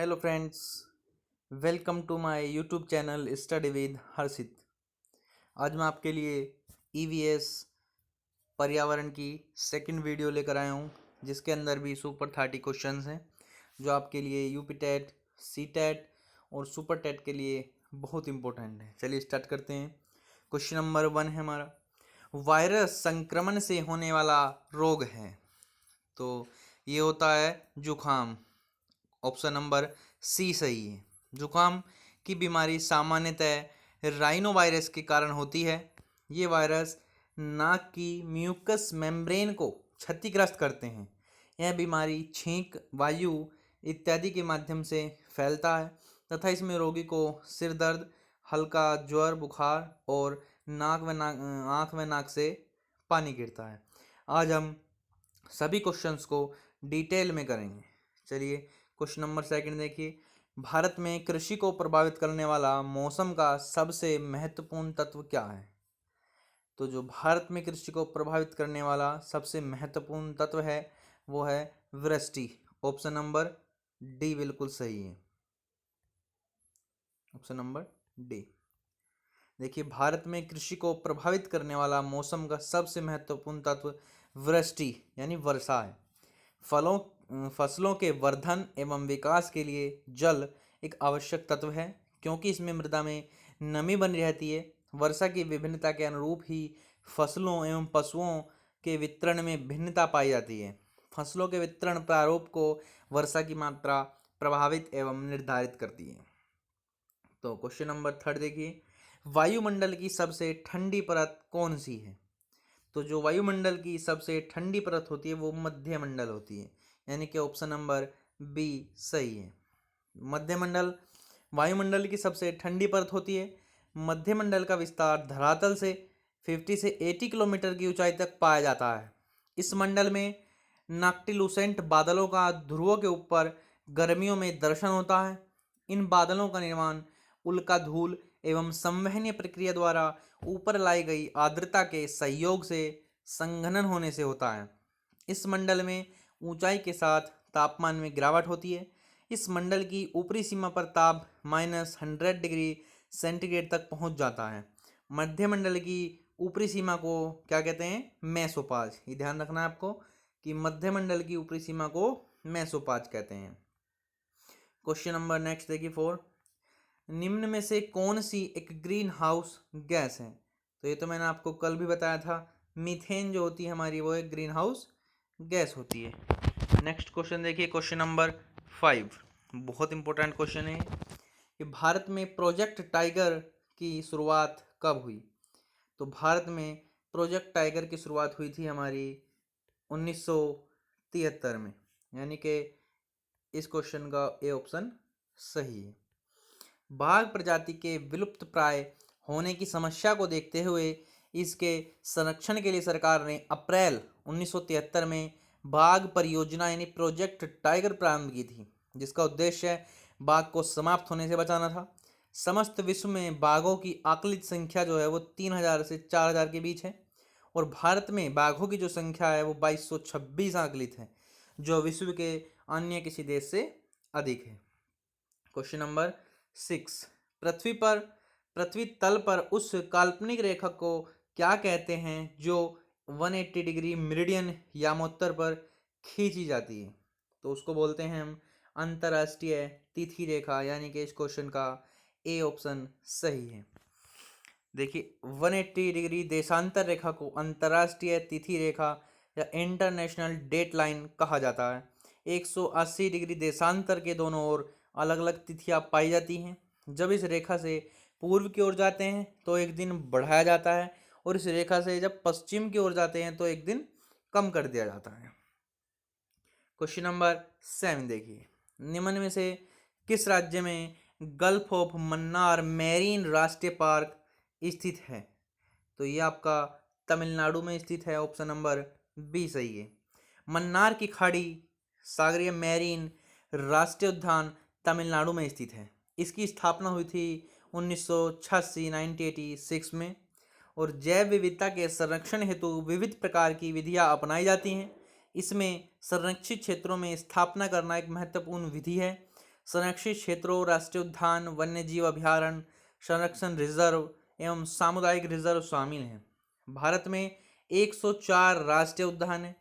Hello friends, welcome to my YouTube channel study with Harshit. आज मैं आपके लिए ईवीएस पर्यावरण की सेकंड वीडियो लेकर आया हूँ, जिसके अंदर भी सुपर 30 क्वेश्चंस हैं जो आपके लिए यूपी टेट, सी टेट और सुपर टेट के लिए बहुत इंपॉर्टेंट है। चलिए स्टार्ट करते हैं। क्वेश्चन नंबर 1 है हमारा, वायरस संक्रमण से होने वाला रोग है। तो ये होता है जुखाम। ऑप्शन नंबर सी सही है। जुकाम की बीमारी सामान्यतः राइनो वायरस के कारण होती है। ये वायरस नाक की म्यूकस मेम्ब्रेन को क्षतिग्रस्त करते हैं। यह बीमारी छींक, वायु इत्यादि के माध्यम से फैलता है तथा इसमें रोगी को सिर दर्द, हल्का ज्वर, बुखार और आँख व नाक से पानी गिरता है। आज हम सभी क्वेश्चंस को डिटेल में करेंगे। चलिए क्वेश्चन नंबर 2 देखिए, भारत में कृषि को प्रभावित करने वाला मौसम का सबसे महत्वपूर्ण तत्व क्या है? तो जो भारत में कृषि को प्रभावित करने वाला सबसे महत्वपूर्ण तत्व है वो है वृष्टि। ऑप्शन नंबर डी बिल्कुल सही है। Option number D. देखिए, भारत में कृषि को प्रभावित करने वाला मौसम का सबसे महत्वपूर्ण तत्व वृष्टि यानी वर्षा है। फसलों के वर्धन एवं विकास के लिए जल एक आवश्यक तत्व है, क्योंकि इसमें मृदा में नमी बनी रहती है। वर्षा की विभिन्नता के अनुरूप ही फसलों एवं पशुओं के वितरण में भिन्नता पाई जाती है। फसलों के वितरण प्रारूप को वर्षा की मात्रा प्रभावित एवं निर्धारित करती है। तो क्वेश्चन नंबर 3 देखिए, वायुमंडल की सबसे ठंडी परत कौन सी है? तो जो वायुमंडल की सबसे ठंडी परत होती है वो मध्यमंडल होती है, यानी कि ऑप्शन नंबर बी सही है। मध्यमंडल वायुमंडल की सबसे ठंडी परत होती है। मध्यमंडल का विस्तार धरातल से 50 से 80 किलोमीटर की ऊंचाई तक पाया जाता है। इस मंडल में नाक्टिलुसेंट बादलों का ध्रुवों के ऊपर गर्मियों में दर्शन होता है। इन बादलों का निर्माण उल्का धूल एवं संवहनीय प्रक्रिया द्वारा ऊपर लाई गई आर्द्रता के सहयोग से संघनन होने से होता है। इस मंडल में ऊंचाई के साथ तापमान में गिरावट होती है। इस मंडल की ऊपरी सीमा पर ताप -100 डिग्री सेंटीग्रेड तक पहुंच जाता है। मध्यमंडल की ऊपरी सीमा को क्या कहते हैं? मेसोपाज। ये ध्यान रखना है आपको कि मध्यमंडल की ऊपरी सीमा को मेसोपाज कहते हैं। क्वेश्चन नंबर नेक्स्ट देखिए 4, निम्न में से कौन सी एक ग्रीन हाउस गैस है? तो ये तो मैंने आपको कल भी बताया था, मीथेन जो होती है हमारी वो एक ग्रीन हाउस गैस होती है। नेक्स्ट क्वेश्चन देखिए, क्वेश्चन नंबर 5, बहुत इंपॉर्टेंट क्वेश्चन है कि भारत में प्रोजेक्ट टाइगर की शुरुआत कब हुई? तो भारत में प्रोजेक्ट टाइगर की शुरुआत हुई थी हमारी 1973 में, यानी कि इस क्वेश्चन का ए ऑप्शन सही है। बाघ प्रजाति के विलुप्त प्राय होने की समस्या को देखते हुए इसके संरक्षण के लिए सरकार ने अप्रैल 1973 में बाघ परियोजना यानी प्रोजेक्ट टाइगर प्रारंभ की थी, जिसका उद्देश्य बाघ को समाप्त होने से बचाना था। समस्त विश्व में बाघों की आकलित संख्या जो है वो 3000 से 4000 के बीच है, और भारत में बाघों की जो संख्या है वो 2226 आकलित है, जो विश्व के अन्य किसी देश से अधिक है। क्वेश्चन नंबर 6, पृथ्वी तल पर उस काल्पनिक रेखा को क्या कहते हैं जो 180 डिग्री मेरिडियन यामोत्तर पर खींची जाती है? तो उसको बोलते हैं हम अंतर्राष्ट्रीय तिथि रेखा, यानी कि इस क्वेश्चन का ए ऑप्शन सही है। देखिए, 180 डिग्री देशांतर रेखा को अंतर्राष्ट्रीय तिथि रेखा या इंटरनेशनल डेट लाइन कहा जाता है। 180 डिग्री देशांतर के दोनों ओर अलग अलग तिथियां पाई जाती हैं। जब इस रेखा से पूर्व की ओर जाते हैं तो एक दिन बढ़ाया जाता है, और इस रेखा से जब पश्चिम की ओर जाते हैं तो एक दिन कम कर दिया जाता है। क्वेश्चन नंबर 7 देखिए, निम्न में से किस राज्य में गल्फ ऑफ मन्नार मैरीन राष्ट्रीय पार्क स्थित है? तो ये आपका तमिलनाडु में स्थित है। ऑप्शन नंबर बी सही है। मन्नार की खाड़ी सागरीय मैरीन राष्ट्रीय उद्यान तमिलनाडु में स्थित है। इसकी स्थापना हुई थी 1986 में, और जैव विविधता के संरक्षण हेतु विविध प्रकार की विधियां अपनाई जाती हैं। इसमें संरक्षित क्षेत्रों में स्थापना करना एक महत्वपूर्ण विधि है। संरक्षित क्षेत्रों, राष्ट्रीय उद्यान, वन्य जीव अभयारण्य, संरक्षण रिजर्व एवं सामुदायिक रिजर्व शामिल हैं। भारत में 104 राष्ट्रीय उद्यान हैं।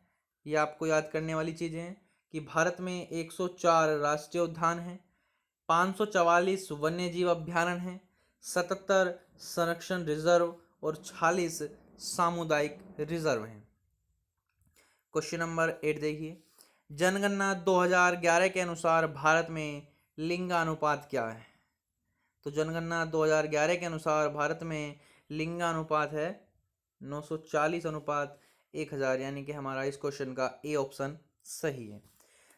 ये आपको याद करने वाली चीज़ें हैं कि भारत में 104 राष्ट्रीय उद्यान हैं, 544 वन्य जीव अभयारण्य हैं, 77 संरक्षण रिजर्व और 46 सामुदायिक रिजर्व हैं। क्वेश्चन नंबर 8 देखिए, जनगणना 2011 के अनुसार भारत में लिंगानुपात क्या है? तो जनगणना 2011 के अनुसार भारत में लिंगानुपात है 940:1000, यानी कि हमारा इस क्वेश्चन का ए ऑप्शन सही है।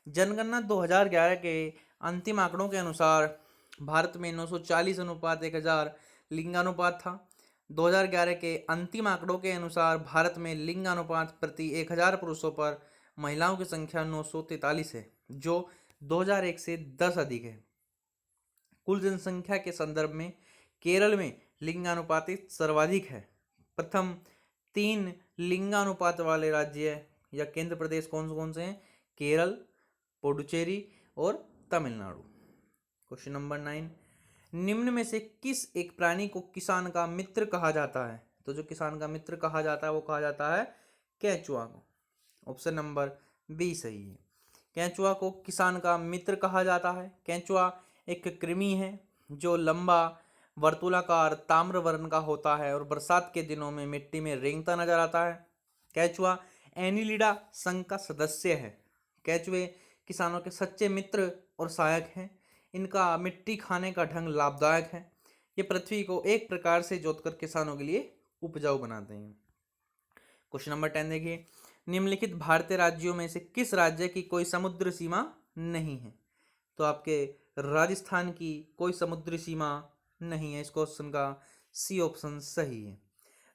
जनगणना 2011 के अंतिम आंकड़ों के अनुसार भारत में 940:1000 लिंगानुपात था। 2011 के अंतिम आंकड़ों के अनुसार भारत में लिंगानुपात प्रति 1000 पुरुषों पर महिलाओं की संख्या 943 है, जो 2001 से 10 अधिक है। कुल जनसंख्या के संदर्भ में केरल में लिंगानुपात सर्वाधिक है। प्रथम 3 लिंगानुपात वाले राज्य या केंद्र प्रदेश कौन से हैं? केरल, पुडुचेरी और तमिलनाडु। क्वेश्चन नंबर 9, निम्न में से किस एक प्राणी को किसान का मित्र कहा जाता है? तो जो किसान का मित्र कहा जाता है वो कहा जाता है केंचुआ को। ऑप्शन नंबर बी सही है। केंचुआ को किसान का मित्र कहा जाता है। केंचुआ एक कृमि है जो लंबा वर्तुलाकार ताम्र वर्ण का होता है और बरसात के दिनों में मिट्टी में रेंगता नजर आता है। केंचुआ एनिलिडा संघ का सदस्य है। केंचुए किसानों के सच्चे मित्र और सहायक हैं। इनका मिट्टी खाने का ढंग लाभदायक है। ये पृथ्वी को एक प्रकार से जोतकर किसानों के लिए उपजाऊ बनाते हैं। क्वेश्चन नंबर 10 देखिए, निम्नलिखित भारतीय राज्यों में से किस राज्य की कोई समुद्र सीमा नहीं है? तो आपके राजस्थान की कोई समुद्री सीमा नहीं है। इस क्वेश्चन का सी ऑप्शन सही है।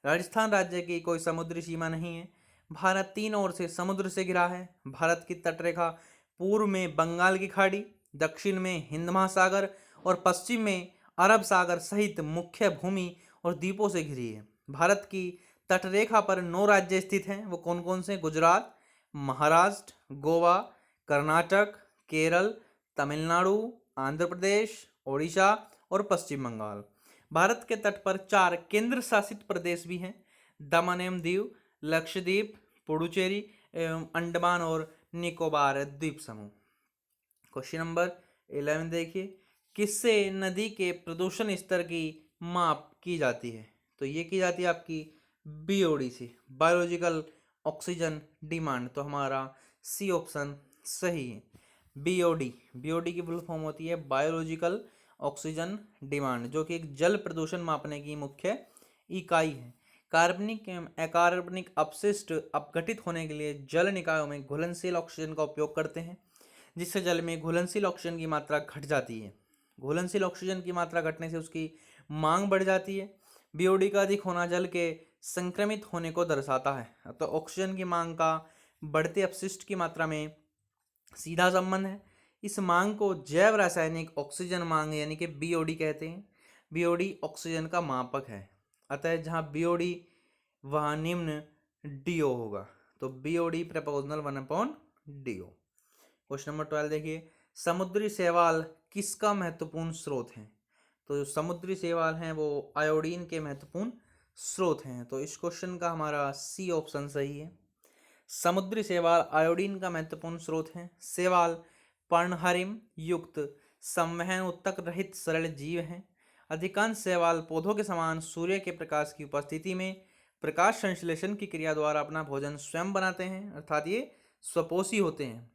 राजस्थान राज्य की कोई समुद्री सीमा नहीं है। भारत 3 ओर से समुद्र से घिरा है। भारत की तटरेखा पूर्व में बंगाल की खाड़ी, दक्षिण में हिंद महासागर और पश्चिम में अरब सागर सहित मुख्य भूमि और द्वीपों से घिरी है। भारत की तटरेखा पर 9 राज्य स्थित हैं। वो कौन कौन से? गुजरात, महाराष्ट्र, गोवा, कर्नाटक, केरल, तमिलनाडु, आंध्र प्रदेश, ओडिशा और पश्चिम बंगाल। भारत के तट पर 4 केंद्र शासित प्रदेश भी हैं: दमन एवं दीव, लक्षद्वीप, पुडुचेरी एवं अंडमान और निकोबार द्वीप समूह। क्वेश्चन नंबर 11 देखिए, किससे नदी के प्रदूषण स्तर की माप की जाती है? तो ये की जाती है आपकी बीओडी से, बायोलॉजिकल ऑक्सीजन डिमांड। तो हमारा सी ऑप्शन सही है। बीओडी की फुल फॉर्म होती है बायोलॉजिकल ऑक्सीजन डिमांड, जो कि एक जल प्रदूषण मापने की मुख्य इकाई है। कार्बनिक एवं अकार्बनिक अपशिष्ट अपघटित होने के लिए जल निकायों में घुलनशील ऑक्सीजन का उपयोग करते हैं, जिससे जल में घुलनशील ऑक्सीजन की मात्रा घट जाती है। घुलनशील ऑक्सीजन की मात्रा घटने से उसकी मांग बढ़ जाती है। बीओडी का अधिक होना जल के संक्रमित होने को दर्शाता है। तो ऑक्सीजन की मांग का बढ़ते अपशिष्ट की मात्रा में सीधा संबंध है। इस मांग को जैव रासायनिक ऑक्सीजन मांग यानी कि बीओडी कहते हैं। बीओडी ऑक्सीजन का मापक है। अतः जहाँ बीओडी वहाँ निम्न डीओ होगा। तो BOD proportional 1/DO। Question number 12 देखिए, समुद्री शैवाल किसका महत्वपूर्ण स्रोत है? तो जो समुद्री शैवाल हैं वो आयोडीन के महत्वपूर्ण स्रोत हैं। तो इस क्वेश्चन का हमारा सी ऑप्शन सही है। समुद्री शैवाल आयोडीन का महत्वपूर्ण स्रोत है। शैवाल पर्णहरिम युक्त संवहन उत्तक रहित सरल जीव हैं। अधिकांश शैवाल पौधों के समान सूर्य के प्रकाश की उपस्थिति में प्रकाश संश्लेषण की क्रिया द्वारा अपना भोजन स्वयं बनाते हैं, अर्थात ये स्वपोषी होते हैं।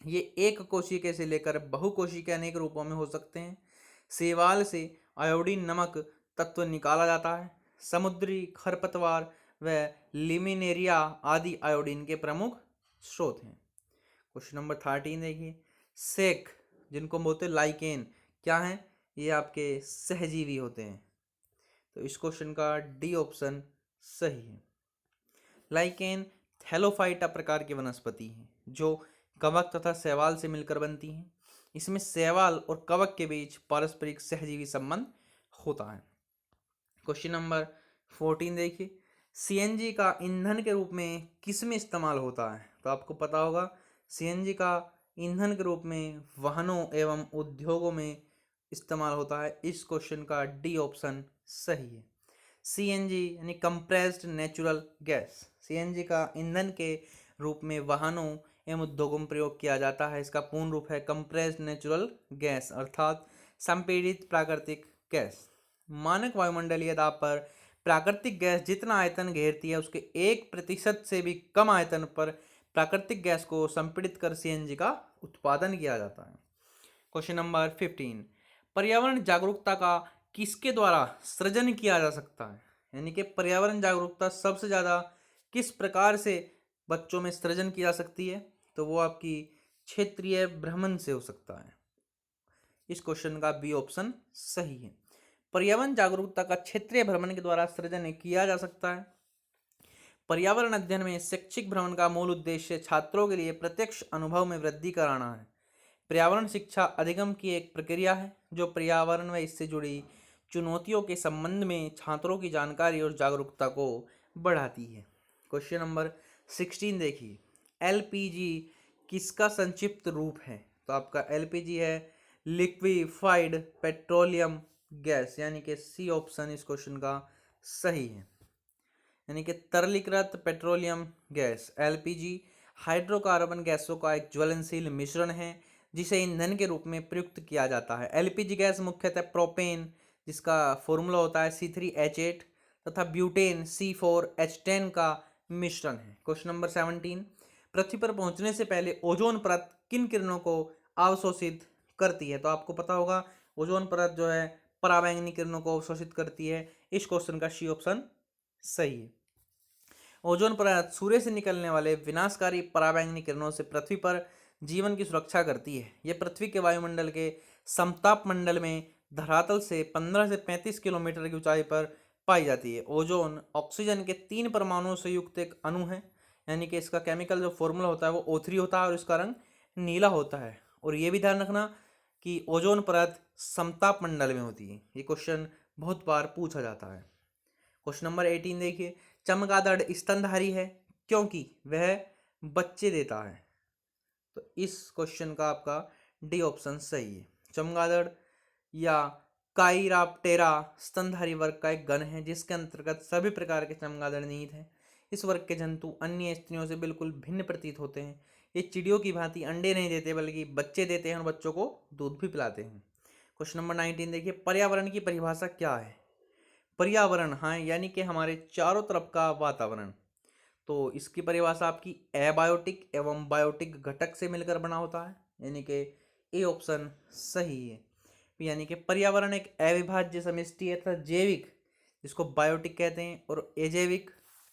ये एक कोशिका से लेकर बहुकोशिकीय अनेक रूपों में हो सकते हैं। शैवाल से आयोडीन नमक तत्व निकाला जाता है। समुद्री खरपतवार व लिमिनेरिया आदि आयोडीन के प्रमुख स्रोत हैं। क्वेश्चन नंबर 13 देखिए, सेक जिनको बोलते हैं लाइकेन क्या हैं? ये आपके सहजीवी होते हैं। तो इस क्वेश्चन का डी ऑप्शन सही है। लाइकेन थैलोफाइटा प्रकार की वनस्पति है जो कवक तथा शैवाल से मिलकर बनती हैं। इसमें शैवाल और कवक के बीच पारस्परिक सहजीवी संबंध होता है। क्वेश्चन नंबर 14 देखिए, सीएनजी का ईंधन के रूप में किस में इस्तेमाल होता है? तो आपको पता होगा सीएनजी का ईंधन के रूप में वाहनों एवं उद्योगों में इस्तेमाल होता है। इस क्वेश्चन का डी ऑप्शन सही है। सीएनजी यानी कंप्रेस्ड नेचुरल गैस, सीएनजी का ईंधन के रूप में वाहनों एवं उद्योगों में प्रयोग किया जाता है। इसका पूर्ण रूप है कंप्रेस्ड नेचुरल गैस अर्थात संपीड़ित प्राकृतिक गैस। मानक वायुमंडलीय दाब पर प्राकृतिक गैस जितना आयतन घेरती है उसके 1% से भी कम आयतन पर प्राकृतिक गैस को संपीड़ित कर सीएनजी का उत्पादन किया जाता है। क्वेश्चन नंबर 15, पर्यावरण जागरूकता का किसके द्वारा सृजन किया जा सकता है? यानी कि पर्यावरण जागरूकता सबसे ज़्यादा किस प्रकार से बच्चों में सृजन की जा सकती है? तो वो आपकी क्षेत्रीय भ्रमण से हो सकता है। इस क्वेश्चन का बी ऑप्शन सही है। पर्यावरण जागरूकता का क्षेत्रीय भ्रमण के द्वारा सृजन किया जा सकता है। पर्यावरण अध्ययन में शैक्षिक भ्रमण का मूल उद्देश्य छात्रों के लिए प्रत्यक्ष अनुभव में वृद्धि कराना है। पर्यावरण शिक्षा अधिगम की एक प्रक्रिया है जो पर्यावरण व इससे जुड़ी चुनौतियों के संबंध में छात्रों की जानकारी और जागरूकता को बढ़ाती है। क्वेश्चन नंबर 16 देखिए, एलपीजी किसका संक्षिप्त रूप है? तो आपका एलपीजी है लिक्विफाइड पेट्रोलियम गैस, यानी कि सी ऑप्शन इस क्वेश्चन का सही है। यानी कि तरलीकृत पेट्रोलियम गैस एलपीजी हाइड्रोकार्बन गैसों का एक ज्वलनशील मिश्रण है जिसे ईंधन के रूप में प्रयुक्त किया जाता है। एलपीजी गैस मुख्यतः प्रोपेन जिसका फॉर्मूला होता है C3H8 तथा ब्यूटेन C4H10 का मिश्रण है। क्वेश्चन नंबर 17, पृथ्वी पर पहुंचने से पहले ओजोन परत किन किरणों को अवशोषित करती है? तो आपको पता होगा ओजोन परत जो है पराबैंगनी किरणों को अवशोषित करती है। इस क्वेश्चन का सी ऑप्शन सही है। ओजोन परत सूर्य से निकलने वाले विनाशकारी पराबैंगनी किरणों से पृथ्वी पर जीवन की सुरक्षा करती है। यह पृथ्वी के वायुमंडल के समताप मंडल में धरातल से 15 से 35 किलोमीटर की ऊंचाई पर पाई जाती है। ओजोन ऑक्सीजन के 3 परमाणुओं से युक्त एक अणु है, यानी कि इसका केमिकल जो फॉर्मूला होता है वो O3 होता है और इसका रंग नीला होता है। और ये भी ध्यान रखना कि ओजोन परत समताप मंडल में होती है। ये क्वेश्चन बहुत बार पूछा जाता है। क्वेश्चन नंबर 18 देखिए, चमगादड़ स्तनधारी है क्योंकि वह बच्चे देता है। तो इस क्वेश्चन का आपका डी ऑप्शन सही है। चमगादड़ या काइराप्टेरा स्तनधारी वर्ग का एक गण है जिसके अंतर्गत सभी प्रकार के चमगादड़ निहित हैं। इस वर्ग के जंतु अन्य स्त्रियों से बिल्कुल भिन्न प्रतीत होते हैं। ये चिड़ियों की भांति अंडे नहीं देते बल्कि बच्चे देते हैं और बच्चों को दूध भी पिलाते हैं। क्वेश्चन नंबर 19 देखिए, पर्यावरण की परिभाषा क्या है? पर्यावरण, हाँ, यानी कि हमारे चारों तरफ का वातावरण। तो इसकी परिभाषा आपकी एबायोटिक एवं बायोटिक घटक से मिलकर बना होता है, यानी कि ए ऑप्शन सही है। यानी कि पर्यावरण एक अविभाज्य समष्टि है तथा जैविक जिसको बायोटिक कहते हैं और अजैविक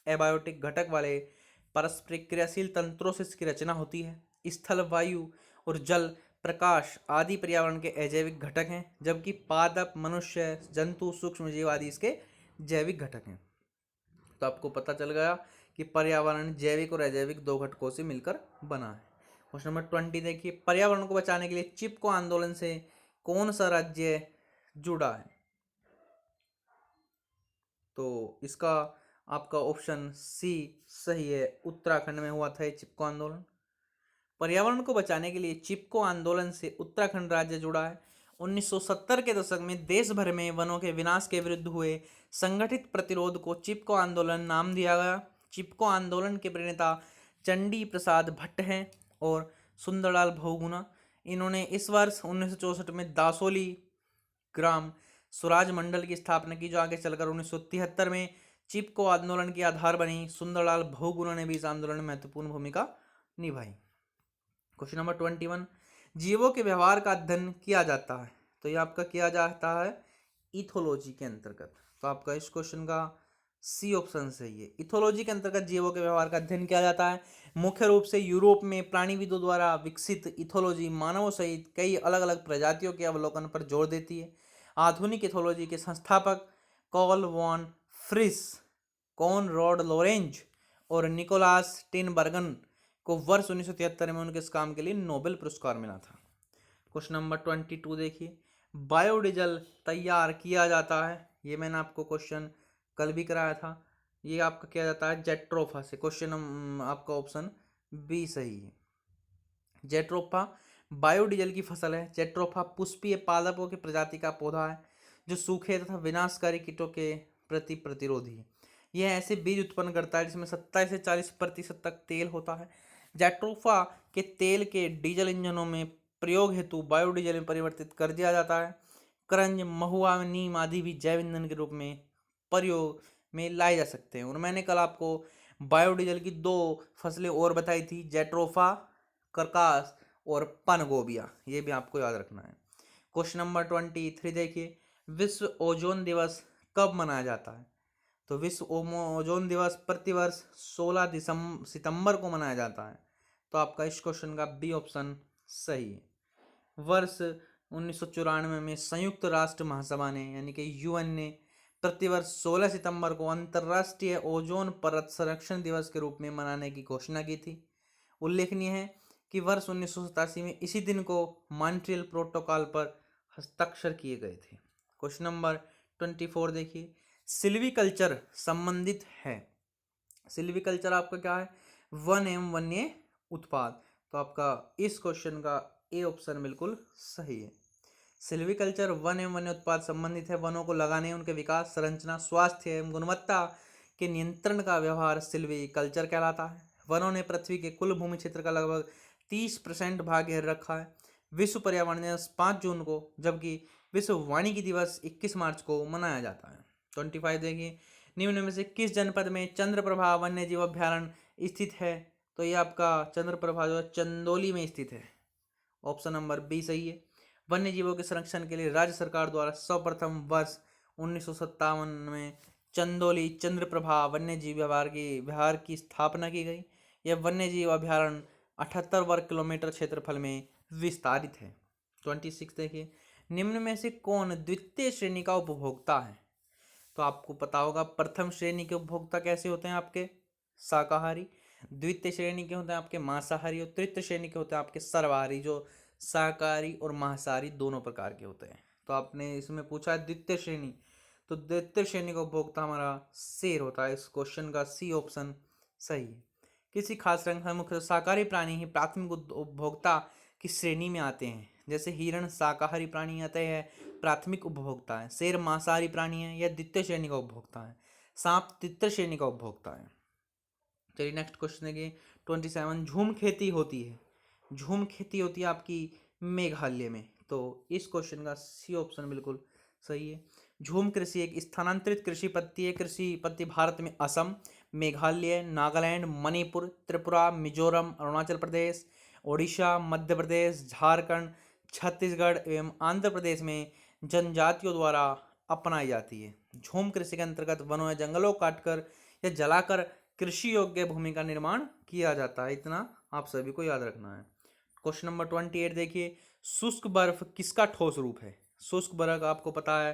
एबायोटिक घटक वाले पारस्परिक क्रियाशील तंत्रों से इसकी रचना होती है। स्थल, वायु और जल, प्रकाश आदि पर्यावरण के अजैविक घटक हैं, जबकि पादप, मनुष्य, जंतु, सूक्ष्म जीव आदि इसके जैविक घटक हैं। तो आपको पता चल गया कि पर्यावरण जैविक और अजैविक दो घटकों से मिलकर बना है। क्वेश्चन नंबर 20 देखिए, पर्यावरण को बचाने के लिए चिपको आंदोलन से कौन सा राज्य जुड़ा है? तो इसका आपका ऑप्शन सी सही है, उत्तराखंड में हुआ था ये चिपको आंदोलन। पर्यावरण को बचाने के लिए चिपको आंदोलन से उत्तराखंड राज्य जुड़ा है। 1970 के दशक में देश भर में वनों के विनाश के विरुद्ध हुए संगठित प्रतिरोध को चिपको आंदोलन नाम दिया गया। चिपको आंदोलन के प्रणेता चंडी प्रसाद भट्ट हैं और सुंदरलाल बहुगुणा। इन्होंने इस वर्ष 1964 में दासोली ग्राम स्वराज मंडल की स्थापना की जो आगे चलकर 1973 में चिपको आंदोलन की आधार बनी। सुंदरलाल बहुगुणा ने भी इस आंदोलन में महत्वपूर्ण भूमिका निभाई। क्वेश्चन नंबर 21, जीवों के व्यवहार का अध्ययन किया जाता है। तो ये आपका किया जाता है इथोलॉजी के अंतर्गत। तो आपका इस क्वेश्चन का सी ऑप्शन सही है। इथोलॉजी के अंतर्गत जीवों के व्यवहार का अध्ययन किया जाता है। मुख्य रूप से यूरोप में प्राणीविदों द्वारा विकसित इथोलॉजी मानवों सहित कई अलग अलग प्रजातियों के अवलोकन पर जोर देती है। आधुनिक इथोलॉजी के संस्थापक Karl von Frisch, Konrad Lorenz और निकोलास टिनबर्गन को वर्ष 1973 में उनके इस काम के लिए नोबेल पुरस्कार मिला था। क्वेश्चन नंबर 22 देखिए, बायोडीजल तैयार किया जाता है। ये मैंने आपको क्वेश्चन कल भी कराया था। ये आपका किया जाता है जेट्रोफा से। क्वेश्चन आपका ऑप्शन बी सही है। जेट्रोफा बायोडीजल की फसल है। जेट्रोफा पुष्पीय पादपों की प्रजाति का पौधा है जो सूखे तथा विनाशकारी कीटों के प्रति प्रतिरोधी है। यह ऐसे बीज उत्पन्न करता है जिसमें 27 से 40% तक तेल होता है। जेट्रोफा के तेल के डीजल इंजनों में प्रयोग हेतु बायोडीजल में परिवर्तित कर दिया जाता है। करंज, महुआ, नीम आदि भी जैव ईंधन के रूप में प्रयोग में लाए जा सकते हैं। और मैंने कल आपको बायोडीजल की 2 फसलें और बताई थी, जेट्रोफा, करकास और पनगोबिया, ये भी आपको याद रखना है। क्वेश्चन नंबर 23 देखिए, विश्व ओजोन दिवस कब मनाया जाता है? तो विश्व ओजोन दिवस प्रतिवर्ष 16 सितंबर को मनाया जाता है। तो आपका इस क्वेश्चन का बी ऑप्शन सही है। वर्ष 1994 में संयुक्त राष्ट्र महासभा ने यानी कि यूएन ने प्रतिवर्ष 16 सितंबर को अंतर्राष्ट्रीय ओजोन परत संरक्षण दिवस के रूप में मनाने की घोषणा की थी। उल्लेखनीय है कि वर्ष 1987 में इसी दिन को मॉन्ट्रियल प्रोटोकॉल पर हस्ताक्षर किए गए थे। क्वेश्चन नंबर 24 देखिए, सिल्वीकल्चर संबंधित है। सिल्वीकल्चर आपका क्या है? वन एवं वन्य उत्पाद। तो आपका इस क्वेश्चन का ए ऑप्शन बिल्कुल सही है। सिल्वीकल्चर वन एवं वन्य उत्पाद संबंधित है। वनों को लगाने, उनके विकास, संरचना, स्वास्थ्य एवं गुणवत्ता के नियंत्रण का व्यवहार सिल्वीकल्चर कहलाता है। वनों ने पृथ्वी के कुल भूमि क्षेत्र का लगभग 30% भाग घेर रखा है। विश्व पर्यावरण दिवस 5 जून को, जबकि विश्व वानिकी दिवस 21 मार्च को मनाया जाता है। 25 देखिए, निम्न में से किस जनपद में चंद्रप्रभा वन्य जीव अभ्यारण्य स्थित है? तो ये आपका चंद्रप्रभा जो चंदौली में स्थित है। ऑप्शन नंबर बी सही है। वन्य जीवों के संरक्षण के लिए राज्य सरकार द्वारा सर्वप्रथम वर्ष 1957 में चंदौली चंद्रप्रभा वन्य जीव विहार की स्थापना की गई। यह वन्य जीव अभ्यारण्य 78 वर्ग किलोमीटर क्षेत्रफल में विस्तारित है। 26 देखिए, निम्न में से कौन द्वितीय श्रेणी का उपभोक्ता है? तो आपको पता होगा प्रथम श्रेणी के उपभोक्ता कैसे होते हैं आपके? शाकाहारी। द्वितीय श्रेणी के होते हैं आपके मांसाहारी, और तृतीय श्रेणी के होते हैं आपके सर्वाहारी, जो शाकाहारी और मांसाहारी दोनों प्रकार के होते हैं। तो आपने इसमें पूछा है द्वितीय श्रेणी, तो द्वितीय श्रेणी का उपभोक्ता हमारा शेर होता है। इस क्वेश्चन का सी ऑप्शन सही है। किसी खास रंग मुख्य शाकाहारी प्राणी ही प्राथमिक उपभोक्ता की श्रेणी में आते हैं। जैसे हिरण शाकाहारी प्राणी आते हैं, प्राथमिक उपभोक्ता है। शेर मांसाहारी प्राणी है, यह द्वितीय श्रेणी का उपभोक्ता है। सांप तृतीय श्रेणी का उपभोक्ता है। चलिए नेक्स्ट क्वेश्चन देखिए, 27। झूम खेती होती है। झूम खेती होती है आपकी मेघालय में। तो इस क्वेश्चन का सी ऑप्शन बिल्कुल सही है। झूम कृषि एक स्थानांतरित कृषि पद्धति है। कृषि पद्धति भारत में असम, मेघालय, नागालैंड, मणिपुर, त्रिपुरा, मिजोरम, अरुणाचल प्रदेश, ओडिशा, मध्य प्रदेश, झारखंड, छत्तीसगढ़ एवं आंध्र प्रदेश में जनजातियों द्वारा अपनाई जाती है। झूम कृषि के अंतर्गत वनों या जंगलों को काटकर या जलाकर कृषि योग्य भूमि का निर्माण किया जाता है। इतना आप सभी को याद रखना है। क्वेश्चन नंबर 28 देखिए, शुष्क बर्फ किसका ठोस रूप है? शुष्क बर्फ आपको पता है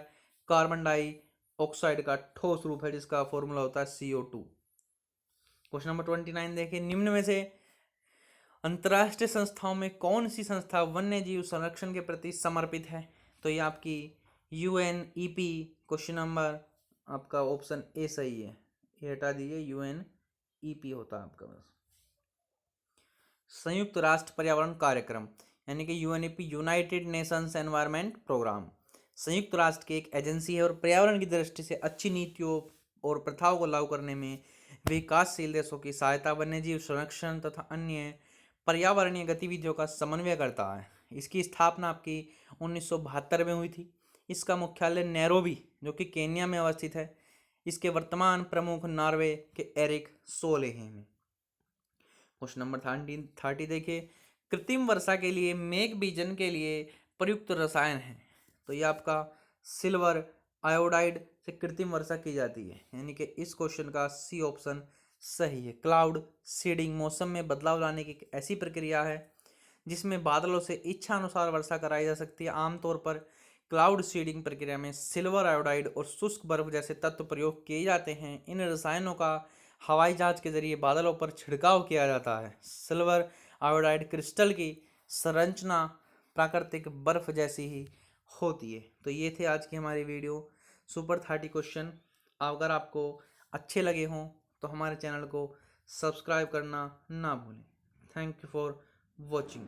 कार्बन डाइऑक्साइड का ठोस रूप है, जिसका फॉर्मूला होता है CO2। क्वेश्चन नंबर 29 देखिए, निम्न में से अंतर्राष्ट्रीय संस्थाओं में कौन सी संस्था वन्य जीव संरक्षण के प्रति समर्पित है? तो ये आपकी UNEP। क्वेश्चन नंबर आपका ऑप्शन ए सही है, ये हटा दीजिए, UNEP होता है आपका बस। संयुक्त राष्ट्र पर्यावरण कार्यक्रम यानी कि UNEP, United Nations Environment Programme, संयुक्त राष्ट्र की एक एजेंसी है और पर्यावरण की दृष्टि से अच्छी नीतियों और प्रथाओं को लागू करने में विकासशील देशों की सहायता, वन्यजीव संरक्षण तथा अन्य पर्यावरणीय गतिविधियों का समन्वय करता है। इसकी स्थापना आपकी 1972 में हुई थी। इसका मुख्यालय नैरोबी जो कि केन्या में अवस्थित है। इसके वर्तमान प्रमुख नॉर्वे के एरिक सोलेहेम हैं। क्वेश्चन नंबर 30 देखिए, कृत्रिम वर्षा के लिए मेघ बीजन के लिए प्रयुक्त रसायन है। तो ये आपका सिल्वर आयोडाइड से कृत्रिम वर्षा की जाती है, यानी कि इस क्वेश्चन का सी ऑप्शन सही है। क्लाउड सीडिंग मौसम में बदलाव लाने की एक ऐसी प्रक्रिया है जिसमें बादलों से इच्छा अनुसार वर्षा कराई जा सकती है। आमतौर पर क्लाउड सीडिंग प्रक्रिया में सिल्वर आयोडाइड और शुष्क बर्फ जैसे तत्व प्रयोग किए जाते हैं। इन रसायनों का हवाई जहाज के जरिए बादलों पर छिड़काव किया जाता है। सिल्वर आयोडाइड क्रिस्टल की संरचना प्राकृतिक बर्फ जैसी ही होती है। तो ये थे आज की हमारी वीडियो सुपर 30 क्वेश्चन। अगर आपको अच्छे लगे हों तो हमारे चैनल को सब्सक्राइब करना ना भूलें। Thank you for watching.